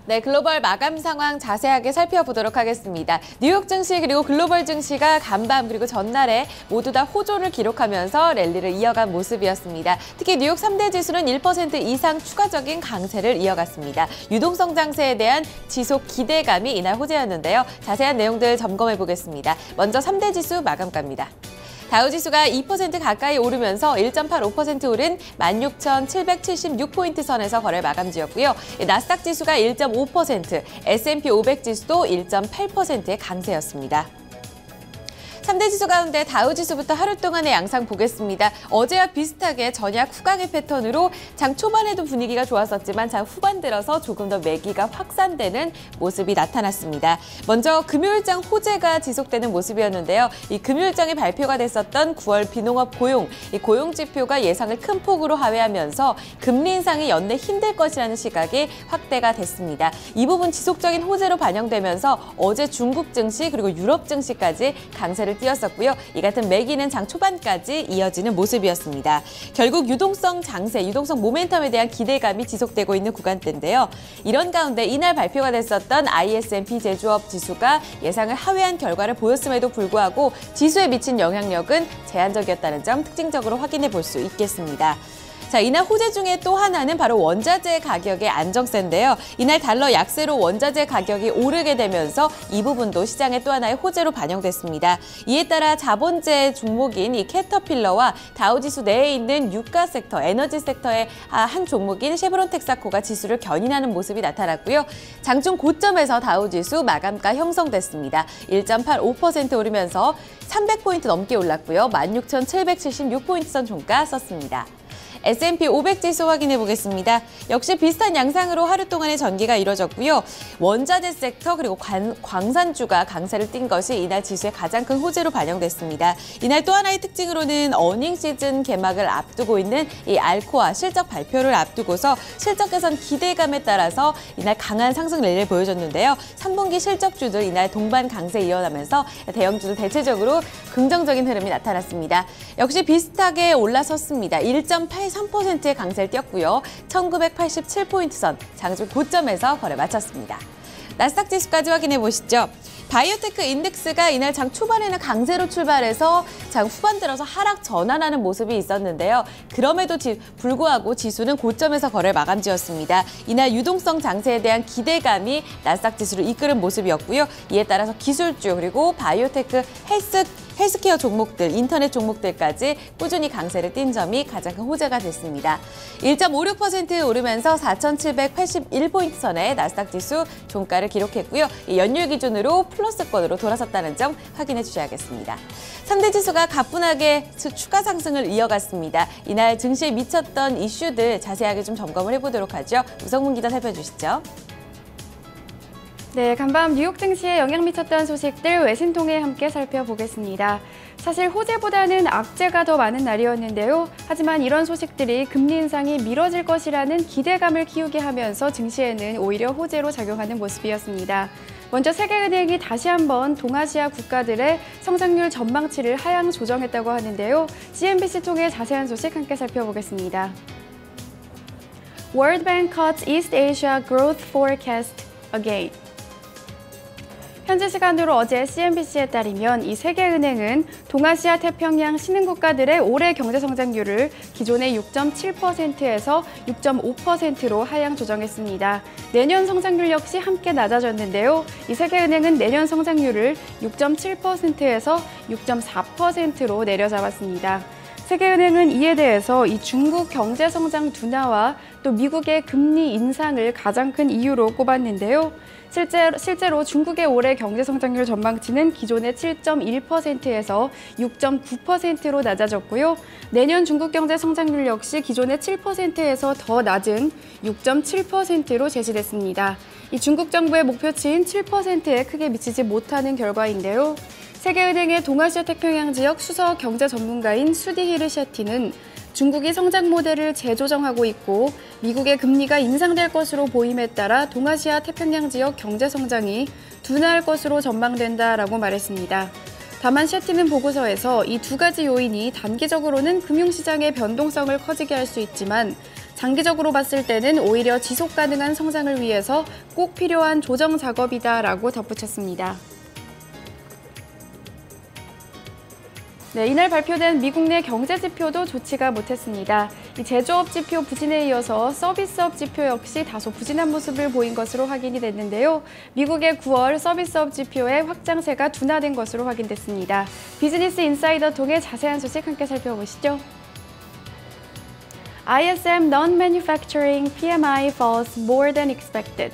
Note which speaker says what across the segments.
Speaker 1: 네, 글로벌 마감 상황 자세하게 살펴보도록 하겠습니다. 뉴욕 증시 그리고 글로벌 증시가 간밤 그리고 전날에 모두 다 호조를 기록하면서 랠리를 이어간 모습이었습니다. 특히 뉴욕 3대 지수는 1% 이상 추가적인 강세를 이어갔습니다. 유동성 장세에 대한 지속 기대감이 이날 호재였는데요. 자세한 내용들 점검해 보겠습니다. 먼저 3대 지수 마감가입니다. 다우지수가 2% 가까이 오르면서 1.85% 오른 16,776포인트 선에서 거래 마감지였고요. 나스닥 지수가 1.5%, S&P 500 지수도 1.8%의 강세였습니다. 3대 지수 가운데 다우지수부터 하루 동안의 양상 보겠습니다. 어제와 비슷하게 전약 후강의 패턴으로 장 초반에도 분위기가 좋았었지만 장 후반 들어서 조금 더 매기가 확산되는 모습이 나타났습니다. 먼저 금요일장 호재가 지속되는 모습이었는데요. 이 금요일장에 발표가 됐었던 9월 비농업 고용, 이 고용 지표가 예상을 큰 폭으로 하회하면서 금리 인상이 연내 힘들 것이라는 시각이 확대가 됐습니다. 이 부분 지속적인 호재로 반영되면서 어제 중국 증시 그리고 유럽 증시까지 강세를 띄었었고요. 이 같은 매기는 장 초반까지 이어지는 모습이었습니다. 결국 유동성 장세, 유동성 모멘텀에 대한 기대감이 지속되고 있는 구간대인데요. 이런 가운데 이날 발표가 됐었던 ISM-P 제조업 지수가 예상을 하회한 결과를 보였음에도 불구하고 지수에 미친 영향력은 제한적이었다는 점 특징적으로 확인해 볼 수 있겠습니다. 자, 이날 호재 중에 또 하나는 바로 원자재 가격의 안정세인데요. 이날 달러 약세로 원자재 가격이 오르게 되면서 이 부분도 시장의 또 하나의 호재로 반영됐습니다. 이에 따라 자본재 종목인 이 캐터필러와 다우지수 내에 있는 유가 섹터, 에너지 섹터의 한 종목인 쉐브론 텍사코가 지수를 견인하는 모습이 나타났고요. 장중 고점에서 다우지수 마감가 형성됐습니다. 1.85% 오르면서 300포인트 넘게 올랐고요. 16,776포인트 선 종가 썼습니다. S&P 500 지수 확인해 보겠습니다. 역시 비슷한 양상으로 하루 동안의 전기가 이뤄졌고요. 원자재 섹터 그리고 광산주가 강세를 띈 것이 이날 지수의 가장 큰 호재로 반영됐습니다. 이날 또 하나의 특징으로는 어닝 시즌 개막을 앞두고 있는 이 알코아 실적 발표를 앞두고서 실적 개선 기대감에 따라서 이날 강한 상승 랠리를 보여줬는데요. 3분기 실적주들 이날 동반 강세 이어나면서 대형주들 대체적으로 긍정적인 흐름이 나타났습니다. 역시 비슷하게 올라섰습니다. 1.83%의 강세를 띄었고요. 1987포인트 선 장중 고점에서 거래 마쳤습니다. 나스닥 지수까지 확인해 보시죠. 바이오테크 인덱스가 이날 장 초반에는 강세로 출발해서 장 후반 들어서 하락 전환하는 모습이 있었는데요. 그럼에도 불구하고 지수는 고점에서 거래 마감지였습니다. 이날 유동성 장세에 대한 기대감이 나스닥 지수를 이끄는 모습이었고요. 이에 따라서 기술주 그리고 바이오테크 헬스케어 종목들, 인터넷 종목들까지 꾸준히 강세를 띈 점이 가장 큰 호재가 됐습니다. 1.56% 오르면서 4,781포인트 선에 나스닥 지수 종가를 기록했고요. 연율 기준으로 플러스권으로 돌아섰다는 점 확인해 주셔야겠습니다. 3대 지수가 가뿐하게 추가 상승을 이어갔습니다. 이날 증시에 미쳤던 이슈들 자세하게 좀 점검을 해보도록 하죠. 우성문 기자 살펴주시죠.
Speaker 2: 네, 간밤 뉴욕 증시에 영향 미쳤던 소식들 외신 통해 함께 살펴보겠습니다. 사실 호재보다는 악재가 더 많은 날이었는데요. 하지만 이런 소식들이 금리 인상이 미뤄질 것이라는 기대감을 키우게 하면서 증시에는 오히려 호재로 작용하는 모습이었습니다. 먼저 세계은행이 다시 한번 동아시아 국가들의 성장률 전망치를 하향 조정했다고 하는데요. CNBC 통해 자세한 소식 함께 살펴보겠습니다. World Bank cuts East Asia growth forecast again. 현지 시간으로 어제 CNBC에 따르면 이 세계은행은 동아시아 태평양 신흥국가들의 올해 경제 성장률을 기존의 6.7%에서 6.5%로 하향 조정했습니다. 내년 성장률 역시 함께 낮아졌는데요. 이 세계은행은 내년 성장률을 6.7%에서 6.4%로 내려잡았습니다. 세계은행은 이에 대해서 이 중국 경제 성장 둔화와 또 미국의 금리 인상을 가장 큰 이유로 꼽았는데요. 실제로 중국의 올해 경제 성장률 전망치는 기존의 7.1%에서 6.9%로 낮아졌고요. 내년 중국 경제 성장률 역시 기존의 7%에서 더 낮은 6.7%로 제시됐습니다. 이 중국 정부의 목표치인 7%에 크게 미치지 못하는 결과인데요. 세계은행의 동아시아 태평양 지역 수석 경제 전문가인 수디히르 셰티는 중국이 성장 모델을 재조정하고 있고 미국의 금리가 인상될 것으로 보임에 따라 동아시아 태평양 지역 경제 성장이 둔화할 것으로 전망된다라고 말했습니다. 다만 셰티는 보고서에서 이 두 가지 요인이 단기적으로는 금융시장의 변동성을 커지게 할 수 있지만 장기적으로 봤을 때는 오히려 지속 가능한 성장을 위해서 꼭 필요한 조정 작업이다라고 덧붙였습니다. 네, 이날 발표된 미국 내 경제 지표도 좋지가 못했습니다. 이 제조업 지표 부진에 이어서 서비스업 지표 역시 다소 부진한 모습을 보인 것으로 확인이 됐는데요. 미국의 9월 서비스업 지표의 확장세가 둔화된 것으로 확인됐습니다. 비즈니스 인사이더 통해 자세한 소식 함께 살펴보시죠. ISM Non-Manufacturing PMI falls more than expected.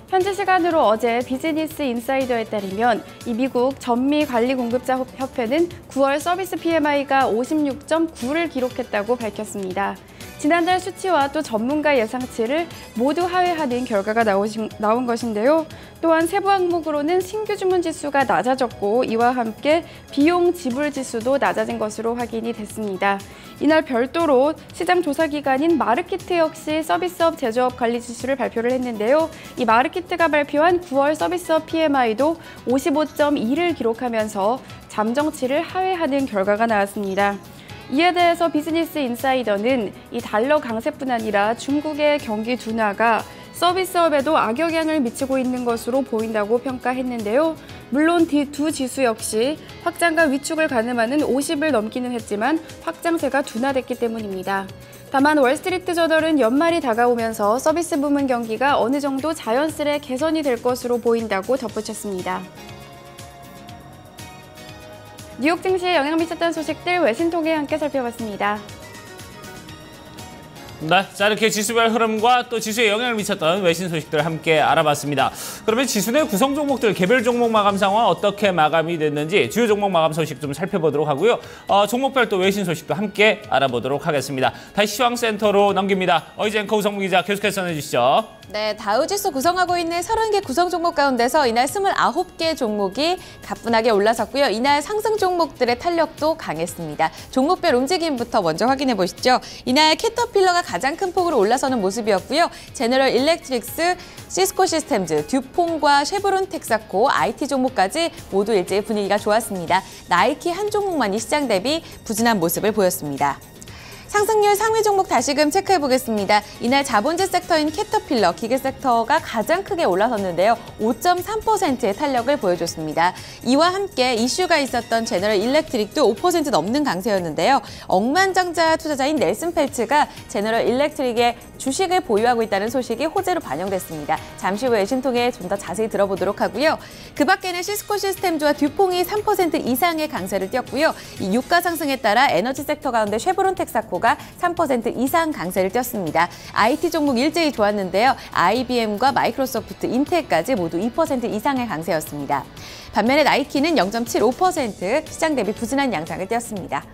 Speaker 2: 현지 시간으로 어제 비즈니스 인사이더에 따르면 이 미국 전미관리공급자 협회는 9월 서비스 PMI가 56.9를 기록했다고 밝혔습니다. 지난달 수치와 또 전문가 예상치를 모두 하회하는 결과가 나온 것인데요. 또한 세부 항목으로는 신규 주문 지수가 낮아졌고 이와 함께 비용 지불 지수도 낮아진 것으로 확인이 됐습니다. 이날 별도로 시장 조사기관인 마르키트 역시 서비스업 제조업 관리 지수를 발표를 했는데요. 이 마르키트가 발표한 9월 서비스업 PMI도 55.2를 기록하면서 잠정치를 하회하는 결과가 나왔습니다. 이에 대해서 비즈니스 인사이더는 이 달러 강세뿐 아니라 중국의 경기 둔화가 서비스업에도 악영향을 미치고 있는 것으로 보인다고 평가했는데요. 물론 두 지수 역시 확장과 위축을 가늠하는 50을 넘기는 했지만 확장세가 둔화됐기 때문입니다. 다만 월스트리트 저널은 연말이 다가오면서 서비스 부문 경기가 어느 정도 자연스레 개선이 될 것으로 보인다고 덧붙였습니다. 뉴욕 증시에 영향 미쳤던 소식들 외신 통해 함께 살펴봤습니다.
Speaker 3: 네, 자 이렇게 지수별 흐름과 또 지수에 영향을 미쳤던 외신 소식들을 함께 알아봤습니다. 그러면 지수 내 구성 종목들 개별 종목 마감 상황 어떻게 마감이 됐는지 주요 종목 마감 소식 좀 살펴보도록 하고요. 종목별 또 외신 소식도 함께 알아보도록 하겠습니다. 다시 시황센터로 넘깁니다. 어이지 앵커 우성무 기자 계속해서 전해주시죠.
Speaker 1: 네, 다우지수 구성하고 있는 30개 구성 종목 가운데서 이날 29개 종목이 가뿐하게 올라섰고요. 이날 상승 종목들의 탄력도 강했습니다. 종목별 움직임부터 먼저 확인해 보시죠. 이날 캐터필러가 가장 큰 폭으로 올라서는 모습이었고요. 제너럴 일렉트릭스, 시스코 시스템즈, 듀퐁과 쉐브론 텍사코, IT 종목까지 모두 일제히 분위기가 좋았습니다. 나이키 한 종목만이 시장 대비 부진한 모습을 보였습니다. 상승률 상위 종목 다시금 체크해 보겠습니다. 이날 자본재 섹터인 캐터필러, 기계 섹터가 가장 크게 올라섰는데요. 5.3%의 탄력을 보여줬습니다. 이와 함께 이슈가 있었던 제너럴 일렉트릭도 5% 넘는 강세였는데요. 억만장자 투자자인 넬슨 펠츠가 제너럴 일렉트릭의 주식을 보유하고 있다는 소식이 호재로 반영됐습니다. 잠시 후에 외신통에 좀 더 자세히 들어보도록 하고요. 그 밖에는 시스코 시스템즈와 듀퐁이 3% 이상의 강세를 띄었고요. 이 유가 상승에 따라 에너지 섹터 가운데 쉐브론 텍사코가 3% 이상 강세를 띄었습니다. IT 종목 일제히 좋았는데요. IBM과 마이크로소프트, 인텔까지 모두 2% 이상의 강세였습니다. 반면에 나이키는 0.75% 시장 대비 부진한 양상을 띄었습니다.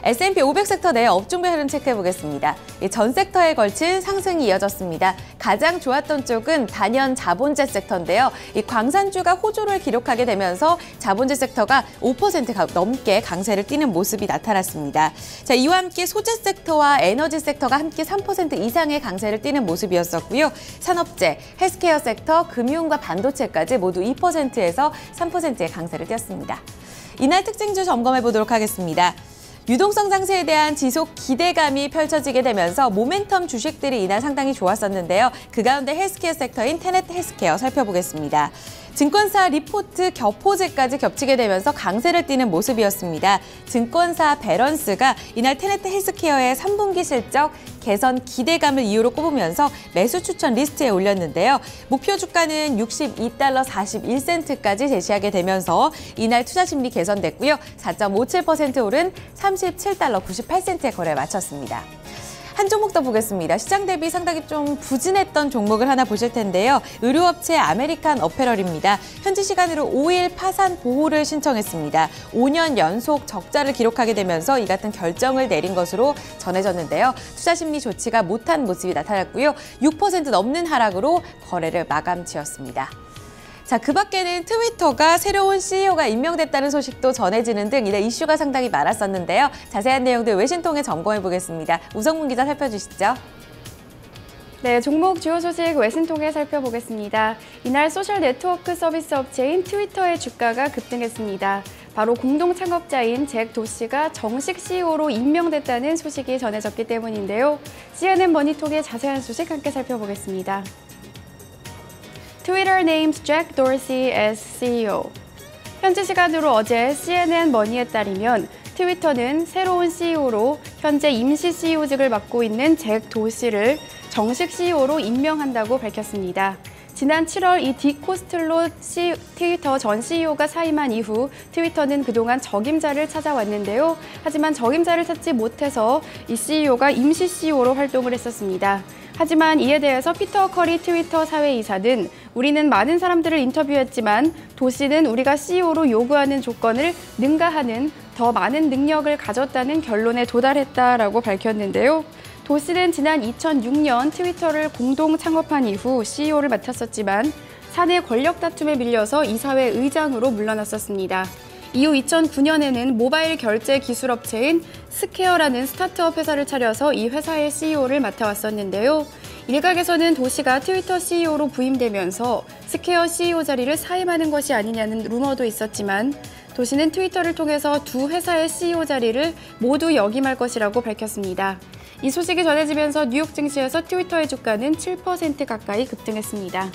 Speaker 1: S&P 500 섹터 내 업종별 흐름 체크해보겠습니다. 전 섹터에 걸친 상승이 이어졌습니다. 가장 좋았던 쪽은 단연 자본재 섹터인데요. 이 광산주가 호조를 기록하게 되면서 자본재 섹터가 5% 넘게 강세를 띠는 모습이 나타났습니다. 자, 이와 함께 소재 섹터와 에너지 섹터가 함께 3% 이상의 강세를 띠는 모습이었었고요. 산업재, 헬스케어 섹터, 금융과 반도체까지 모두 2%에서 3%의 강세를 띄었습니다. 이날 특징주 점검해보도록 하겠습니다. 유동성 상승에 대한 지속 기대감이 펼쳐지게 되면서 모멘텀 주식들이 이날 상당히 좋았었는데요. 그 가운데 헬스케어 섹터인 테넷 헬스케어 살펴보겠습니다. 증권사 리포트 겹호재까지 겹치게 되면서 강세를 띠는 모습이었습니다. 증권사 배런스가 이날 테넷 헬스케어의 3분기 실적 개선 기대감을 이유로 꼽으면서 매수 추천 리스트에 올렸는데요. 목표 주가는 62달러 41센트까지 제시하게 되면서 이날 투자 심리 개선됐고요. 4.57% 오른 37달러 98센트의 거래에 마쳤습니다. 한 종목 더 보겠습니다. 시장 대비 상당히 좀 부진했던 종목을 하나 보실 텐데요. 의료업체 아메리칸 어페럴입니다. 현지 시간으로 5일 파산 보호를 신청했습니다. 5년 연속 적자를 기록하게 되면서 이 같은 결정을 내린 것으로 전해졌는데요. 투자 심리 좋지가 못한 모습이 나타났고요. 6% 넘는 하락으로 거래를 마감 지었습니다. 자, 그 밖에는 트위터가 새로운 CEO가 임명됐다는 소식도 전해지는 등 이날 이슈가 상당히 많았었는데요. 자세한 내용들 외신통해 점검해 보겠습니다. 우성문 기자 살펴주시죠.
Speaker 2: 네, 종목 주요 소식 외신통해 살펴보겠습니다. 이날 소셜 네트워크 서비스 업체인 트위터의 주가가 급등했습니다. 바로 공동 창업자인 잭 도시가 정식 CEO로 임명됐다는 소식이 전해졌기 때문인데요. CNN 머니톡의 자세한 소식 함께 살펴보겠습니다. Twitter names Jack Dorsey as CEO. 현지 시간으로 어제 CNN 머니에 따르면 트위터는 새로운 CEO로 현재 임시 CEO직을 맡고 있는 잭 도시를 정식 CEO로 임명한다고 밝혔습니다. 지난 7월 이 딕 코스틀로 트위터 전 CEO가 사임한 이후 트위터는 그동안 적임자를 찾아왔는데요. 하지만 적임자를 찾지 못해서 이 CEO가 임시 CEO로 활동을 했었습니다. 하지만 이에 대해서 피터 커리 트위터 사회이사는 우리는 많은 사람들을 인터뷰했지만 도시는 우리가 CEO로 요구하는 조건을 능가하는 더 많은 능력을 가졌다는 결론에 도달했다라고 밝혔는데요. 도시는 지난 2006년 트위터를 공동 창업한 이후 CEO를 맡았었지만 사내 권력 다툼에 밀려서 이사회 의장으로 물러났었습니다. 이후 2009년에는 모바일 결제 기술 업체인 스퀘어라는 스타트업 회사를 차려서 이 회사의 CEO를 맡아왔었는데요. 일각에서는 도시가 트위터 CEO로 부임되면서 스퀘어 CEO 자리를 사임하는 것이 아니냐는 루머도 있었지만 도시는 트위터를 통해서 두 회사의 CEO 자리를 모두 역임할 것이라고 밝혔습니다. 이 소식이 전해지면서 뉴욕 증시에서 트위터의 주가는 7% 가까이 급등했습니다.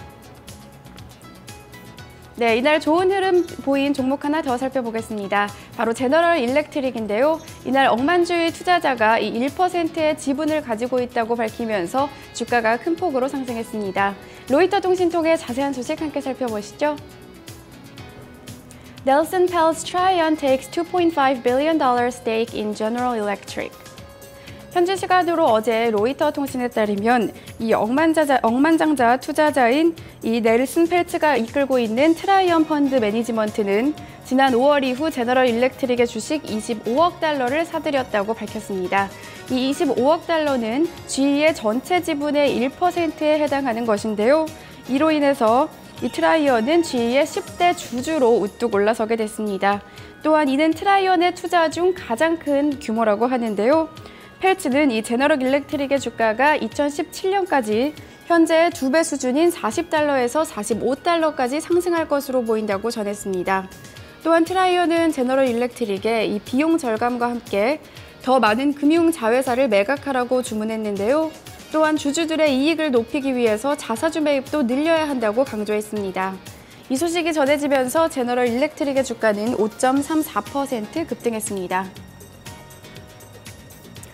Speaker 2: 네, 이날 좋은 흐름 보인 종목 하나 더 살펴보겠습니다. 바로 제너럴 일렉트릭인데요. 이날 억만주의 투자자가 이 1%의 지분을 가지고 있다고 밝히면서 주가가 큰 폭으로 상승했습니다. 로이터 통신통의 자세한 소식 함께 살펴보시죠. Nelson Peltz Tryon takes $2.5 billion stake in General Electric. 현지 시간으로 어제 로이터 통신에 따르면 이 억만장자 투자자인 이 넬슨 펠츠가 이끌고 있는 트라이언 펀드 매니지먼트는 지난 5월 이후 제너럴 일렉트릭의 주식 25억 달러를 사들였다고 밝혔습니다. 이 25억 달러는 GE의 전체 지분의 1%에 해당하는 것인데요. 이로 인해서 이 트라이언은 GE의 10대 주주로 우뚝 올라서게 됐습니다. 또한 이는 트라이언의 투자 중 가장 큰 규모라고 하는데요. 펠츠는 이 제너럴 일렉트릭의 주가가 2017년까지 현재 2배 수준인 40달러에서 45달러까지 상승할 것으로 보인다고 전했습니다. 또한 트라이언은 제너럴 일렉트릭의 이 비용 절감과 함께 더 많은 금융 자회사를 매각하라고 주문했는데요. 또한 주주들의 이익을 높이기 위해서 자사주 매입도 늘려야 한다고 강조했습니다. 이 소식이 전해지면서 제너럴 일렉트릭의 주가는 5.34% 급등했습니다.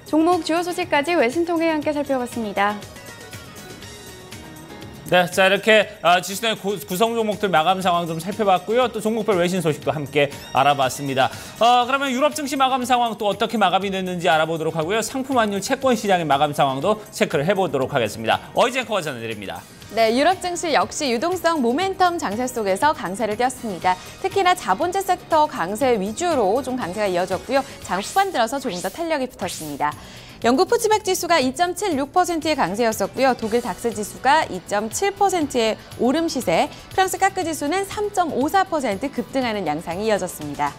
Speaker 2: 종목 주요 소식까지 외신통해 함께 살펴봤습니다.
Speaker 3: 네, 자 이렇게 지수 내 구성 종목들 마감 상황 좀 살펴봤고요. 또 종목별 외신 소식도 함께 알아봤습니다. 그러면 유럽 증시 마감 상황 또 어떻게 마감이 됐는지 알아보도록 하고요. 상품 환율 채권 시장의 마감 상황도 체크를 해보도록 하겠습니다. 어이제 앵커가 전해드립니다.
Speaker 1: 네, 유럽 증시 역시 유동성 모멘텀 장세 속에서 강세를 띄었습니다. 특히나 자본재 섹터 강세 위주로 좀 강세가 이어졌고요. 장 후반 들어서 조금 더 탄력이 붙었습니다. 영국 푸츠백 지수가 2.76%의 강세였었고요. 독일 닥스 지수가 2.7%의 오름 시세, 프랑스 카크 지수는 3.54% 급등하는 양상이 이어졌습니다.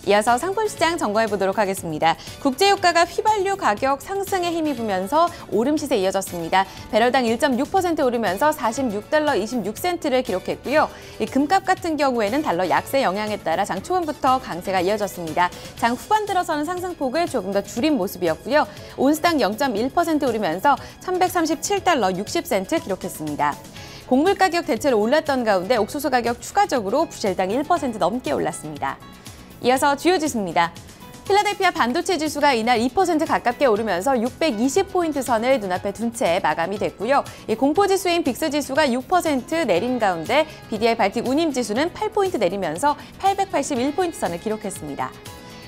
Speaker 1: 이어서 상품시장 점검해보도록 하겠습니다. 국제유가가 휘발유 가격 상승에 힘입으면서 오름 시세 이어졌습니다. 배럴당 1.6% 오르면서 46달러 26센트를 기록했고요. 이 금값 같은 경우에는 달러 약세 영향에 따라 장 초반부터 강세가 이어졌습니다. 장 후반 들어서는 상승폭을 조금 더 줄인 모습이었고요. 온스당 0.1% 오르면서 1137달러 60센트 기록했습니다. 곡물 가격 대체로 올랐던 가운데 옥수수 가격 추가적으로 부실당 1% 넘게 올랐습니다. 이어서 주요 지수입니다. 필라델피아 반도체 지수가 이날 2% 가깝게 오르면서 620포인트 선을 눈앞에 둔 채 마감이 됐고요. 공포지수인 빅스 지수가 6% 내린 가운데 BDI 발틱 운임 지수는 8포인트 내리면서 881포인트 선을 기록했습니다.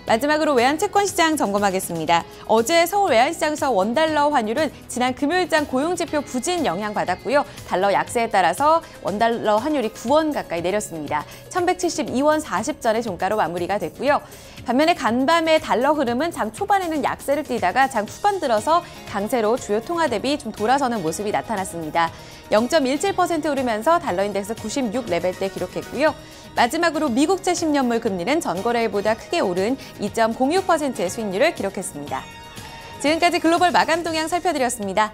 Speaker 1: 마지막으로 외환채권시장 점검하겠습니다. 어제 서울 외환시장에서 원달러 환율은 지난 금요일장 고용지표 부진 영향받았고요. 달러 약세에 따라서 원달러 환율이 9원 가까이 내렸습니다. 1172원 40전의 종가로 마무리가 됐고요. 반면에 간밤의 달러 흐름은 장 초반에는 약세를 띠다가 장 후반 들어서 강세로 주요 통화 대비 좀 돌아서는 모습이 나타났습니다. 0.17% 오르면서 달러 인덱스 96 레벨대 기록했고요. 마지막으로 미국채 10년물 금리는 전거래일보다 크게 오른 2.06%의 수익률을 기록했습니다. 지금까지 글로벌 마감 동향 살펴드렸습니다.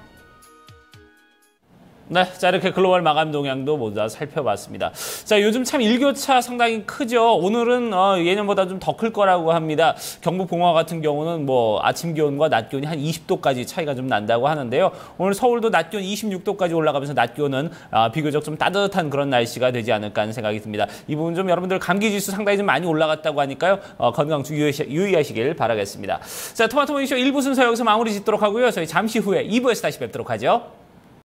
Speaker 3: 네, 자 이렇게 글로벌 마감 동향도 모두 다 살펴봤습니다. 자, 요즘 참 일교차 상당히 크죠. 오늘은 예년보다 좀 더 클 거라고 합니다. 경북 봉화 같은 경우는 뭐 아침 기온과 낮 기온이 한 20도까지 차이가 좀 난다고 하는데요. 오늘 서울도 낮 기온 26도까지 올라가면서 낮 기온은 비교적 좀 따뜻한 그런 날씨가 되지 않을까 하는 생각이 듭니다. 이 부분 좀 여러분들 감기 지수 상당히 좀 많이 올라갔다고 하니까요. 건강 유의하시길 바라겠습니다. 자, 토마토 모닝쇼 1부 순서 여기서 마무리 짓도록 하고요. 저희 잠시 후에 2부에서 다시 뵙도록 하죠.